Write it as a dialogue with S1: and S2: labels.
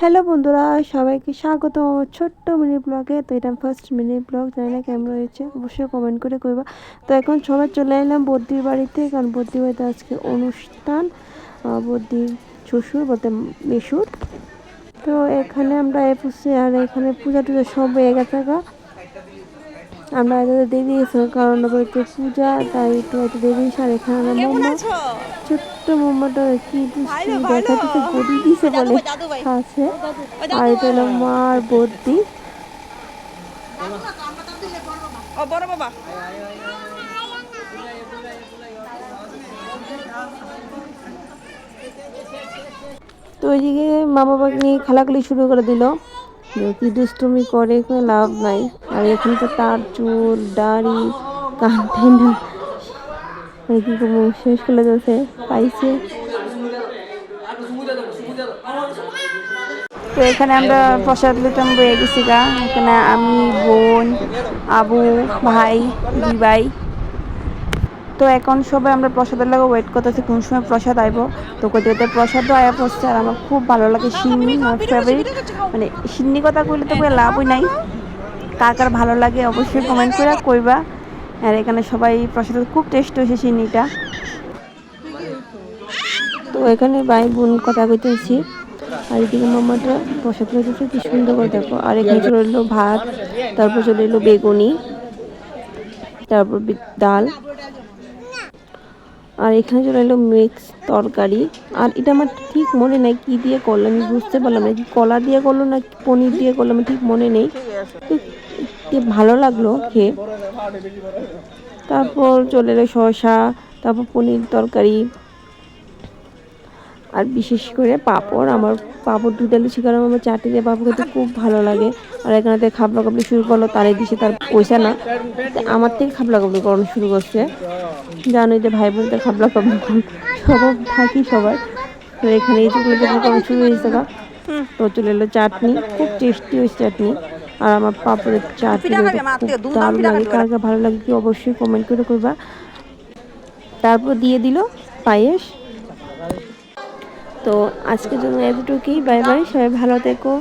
S1: Hello বন্ধুরা, সবাইকে স্বাগত আমার ছোট্ট মিনি ব্লগে। তো এটা ফার্স্ট মিনি ব্লগ, জানি না কেমন হয়েছে, অবশ্যই কমেন্ট করে কইবা। তো এখন সবাই চলে এলাম বদ্দির বাড়িতে, কারণ বদ্দির বাড়িতে আজকে অনুষ্ঠান, বদ্দির শ্বশুর বলতে মেশুর। তো এখানে আমরা এসেছি, আর এখানে পূজা টুজা সব হয়ে গেছে। আমরা এত দেরি গেছি কারণ বাড়িতে পূজা, তাই একটু এত দেরি গেছে। আর এখানে আমরা মোমো, ছোট্ট মোমোটা কি দেখাচ্ছে, বডি দিছে বলে আছে। আর এটা হলো মা আর বদ্দি। তো ওইদিকে মা বাবাকে নিয়ে খেলাখেলি শুরু করে দিল, কি দুষ্টুমি করে, কোনো লাভ নাই। আর এখানে তো তার চুল দাড়ি কান টেন্ডা কি শেষ করে যাচ্ছে পাইছে। তো এখানে আমরা প্রসাদ লিটন বয়ে গেছি গা। এখানে আমি, বোন, আবু, ভাই, দুই ভাই। তো এখন সবাই আমরা প্রসাদের লাগে ওয়েট করতেছি কোন সময় প্রসাদ আইব। তো কোথাও প্রসাদও আয়া পড়ছে, আর আমার খুব ভালো লাগে সিন্নি, আমার ফেভারিট। মানে সিন্নি কথা কইলে তো কোনো লাভই নাই। কার কার ভালো লাগে অবশ্যই কমেন্ট করে কইবা। আর এখানে সবাই প্রসাদের খুব টেস্ট হয়েছে সিন্নিটা। তো এখানে ভাই বোন কথা কইতেছি, আর এদিকে মামাটা প্রসাদ লইতেছে, কি সুন্দর করে দেখো। আর এখানে চলে এলো ভাত, তারপর চলে এলো বেগুনি, তারপর ডাল, আর এখানে চলে এলো মিক্স তরকারি। আর এটা আমার ঠিক মনে নেই কি দিয়ে করলো, আমি বুঝতে পারলাম না, কি কলা দিয়ে করলো না পনির দিয়ে করলো, আমার ঠিক মনে নেই। ভালো লাগলো খেয়ে। তারপর চলে এলো শসা, তারপর পনির তরকারি, আর বিশেষ করে পাঁপড়। আমার পাঁপড় দুধালি শিকার, আমার চাটনি দিয়ে পাঁপড় খেতে খুব ভালো লাগে। আর এখানে খাবলা কাবলি শুরু করলো, তারাই দিছে, তার পয়সা না, আমার থেকে খাবলা কাবলি করানো শুরু করছে। জানোই যে ভাই বোনদের খাবলা কাবলি সবাই থাকি সবার। তো এখানে এই চুকলো চুকলো করানো শুরু হয়েছে। তো চলে এলো চাটনি, খুব টেস্টি হয়েছে চাটনি। আর আমার পাঁপড়ের চাটনি খুব দারুণ লাগে। কার কার ভালো লাগে কি অবশ্যই কমেন্ট করে করবা। তারপর দিয়ে দিল পায়েস। তো আজকের জন্য এতটুকুই, বাই বাই, সবাই ভালো থেকো।